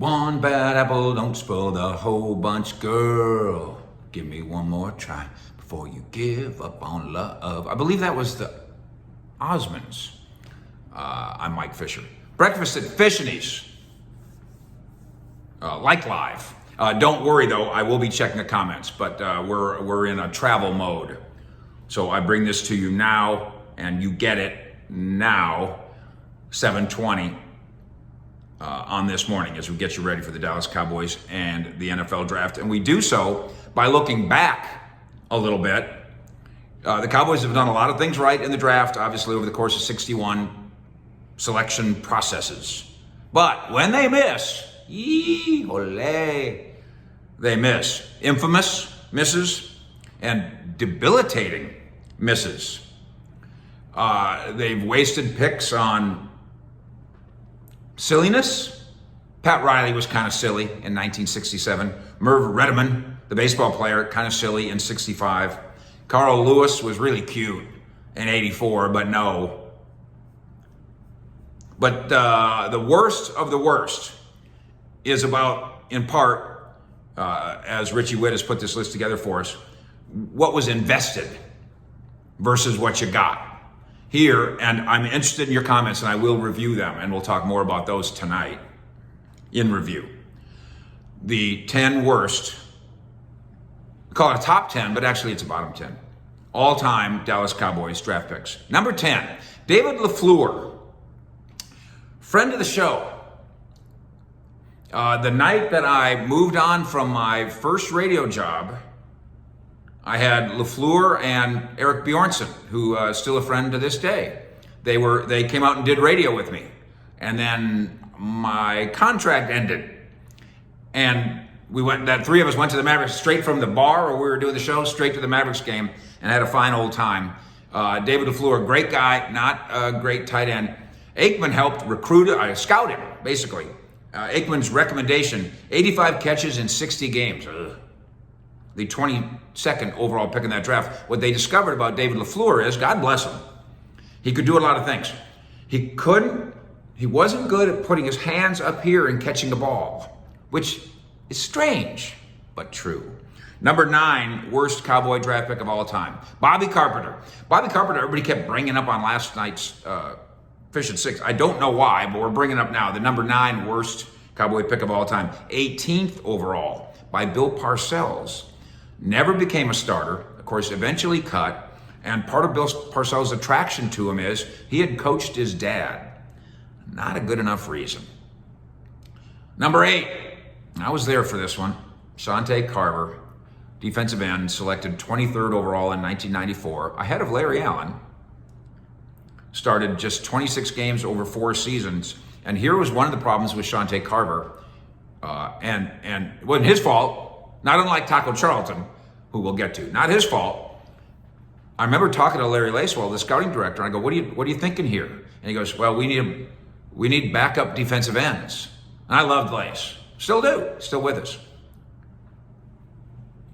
One bad apple don't spoil the whole bunch. Girl, give me one more try before you give up on love. I believe that was the Osmonds. I'm Mike Fisher. Breakfast at Fishinies. Like live. Don't worry though, I will be checking the comments, but we're in a travel mode. So I bring this to you now, and you get it now, 7:20 on this morning as we get you ready for the Dallas Cowboys and the NFL draft. And we do so by looking back a little bit. The Cowboys have done a lot of things right in the draft, obviously over the course of 61 selection processes. But when they miss, they miss. Infamous misses and debilitating misses. They've wasted picks on silliness. Pat Riley was kind of silly in 1967. Merv Redeman, the baseball player, kind of silly in 65. Carl Lewis was really cute in 84, but no. But the worst of the worst is about, in part, as Richie Witt has put this list together for us, what was invested versus what you got here. And I'm interested in your comments, and I will review them, and we'll talk more about those tonight in review. The 10 worst, we call it a top 10, but actually it's a bottom 10, all-time Dallas Cowboys draft picks. Number 10, David LaFleur, friend of the show. The night that I moved on from my first radio job, I had LaFleur and Eric Bjornson, who is still a friend to this day. They came out and did radio with me. And then my contract ended. And three of us went to the Mavericks straight from the bar where we were doing the show, straight to the Mavericks game, and had a fine old time. David LaFleur, great guy, not a great tight end. Aikman helped scout him, basically. Aikman's recommendation, 85 catches in 60 games. The 22nd overall pick in that draft. What they discovered about David LaFleur is, God bless him, he could do a lot of things. He wasn't good at putting his hands up here and catching a ball, which is strange, but true. Number 9, worst Cowboy draft pick of all time, Bobby Carpenter. Bobby Carpenter, everybody kept bringing up on last night's Fish at 6. I don't know why, but we're bringing up now the number 9 worst Cowboy pick of all time. 18th overall by Bill Parcells. Never became a starter, of course, eventually cut. And part of Bill Parcells' attraction to him is he had coached his dad. Not a good enough reason. Number 8, I was there for this one. Shante Carver, defensive end, selected 23rd overall in 1994, ahead of Larry Allen. Started just 26 games over 4 seasons. And here was one of the problems with Shante Carver. And it wasn't his fault, not unlike Taco Charlton, who we'll get to. Not his fault. I remember talking to Larry Lacewell, the scouting director, and I go, what are you thinking here? And he goes, well, we need backup defensive ends. And I loved Lace. Still do. Still with us.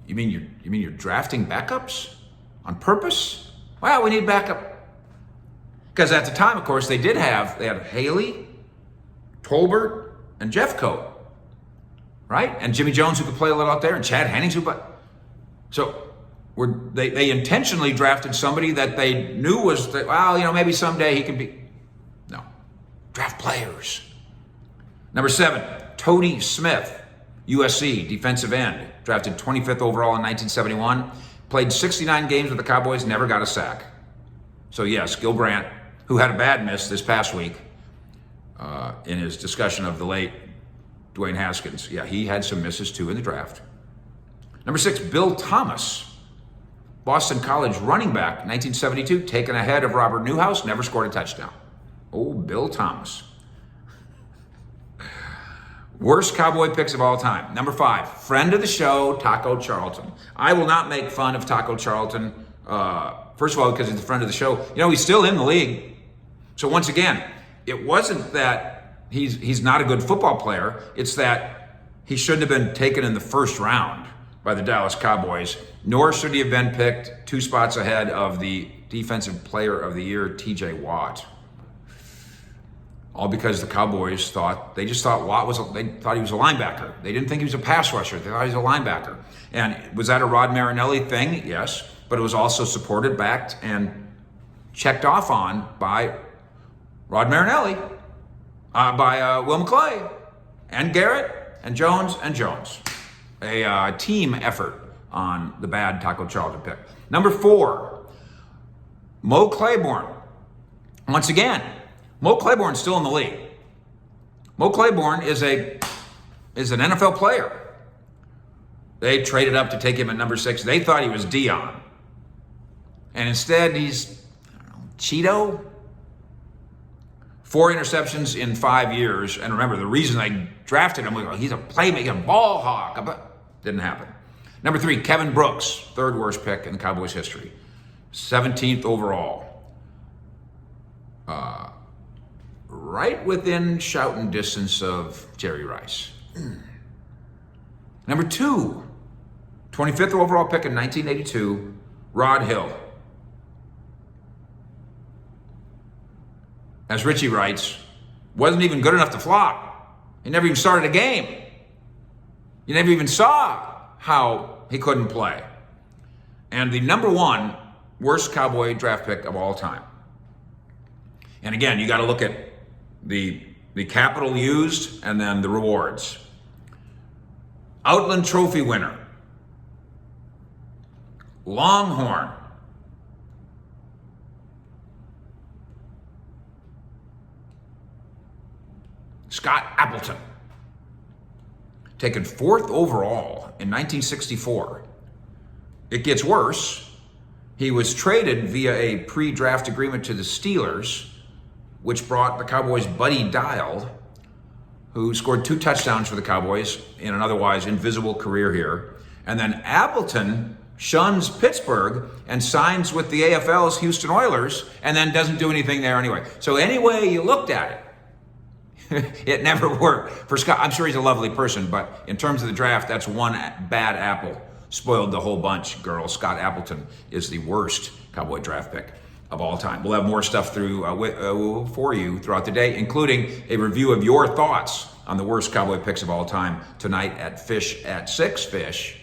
You mean you're drafting backups on purpose? Well, we need backup. Because at the time, of course, they had Haley, Tolbert, and Jeffcoat, right? And Jimmy Jones, who could play a little out there, and Chad Hennings, so they intentionally drafted somebody that they knew was, maybe someday he can be. No, draft players. Number 7, Tony Smith, USC, defensive end, drafted 25th overall in 1971, played 69 games with the Cowboys, never got a sack. So yes, Gil Brandt, who had a bad miss this past week in his discussion of the late Dwayne Haskins. Yeah, he had some misses too in the draft. Number 6, Bill Thomas, Boston College running back, 1972, taken ahead of Robert Newhouse, never scored a touchdown. Oh, Bill Thomas. Worst Cowboy picks of all time. Number 5, friend of the show, Taco Charlton. I will not make fun of Taco Charlton, first of all, because he's a friend of the show. He's still in the league. So once again, it wasn't that he's not a good football player. It's that he shouldn't have been taken in the first round by the Dallas Cowboys, nor should he have been picked 2 spots ahead of the Defensive Player of the Year, TJ Watt. all because the Cowboys they just thought they thought he was a linebacker. They didn't think he was a pass rusher. They thought he was a linebacker. And was that a Rod Marinelli thing? Yes, but it was also supported, backed, and checked off on by Rod Marinelli, by Will McClay, and Garrett, and Jones, and Jones. A team effort on the bad Taco Charlton pick. Number 4, Mo Claiborne. Once again, Mo Claiborne's still in the league. Mo Claiborne is an NFL player. They traded up to take him at number 6. They thought he was Dion. And instead, he's, Cheeto? 4 interceptions in 5 years. And remember, the reason they drafted him was he's a playmaker, ball hawk. But didn't happen. Number 3, Kevin Brooks, 3rd worst pick in Cowboys history. 17th overall. Right within shouting distance of Jerry Rice. Number 2, 25th overall pick in 1982, Rod Hill. As Richie writes, wasn't even good enough to flop. He never even started a game. You never even saw how he couldn't play. And the number 1 worst Cowboy draft pick of all time. And again, you got to look at the capital used and then the rewards. Outland Trophy winner. Longhorn. Scott Appleton. Taken 4th overall in 1964. It gets worse. He was traded via a pre-draft agreement to the Steelers, which brought the Cowboys' Buddy Dial, who scored 2 touchdowns for the Cowboys in an otherwise invisible career here. And then Appleton shuns Pittsburgh and signs with the AFL's Houston Oilers and then doesn't do anything there anyway. So any way you looked at it, it never worked for Scott. I'm sure he's a lovely person, but in terms of the draft, that's one bad apple. Spoiled the whole bunch, girl. Scott Appleton is the worst Cowboy draft pick of all time. We'll have more stuff for you throughout the day, including a review of your thoughts on the worst Cowboy picks of all time tonight at Fish at 6. Fish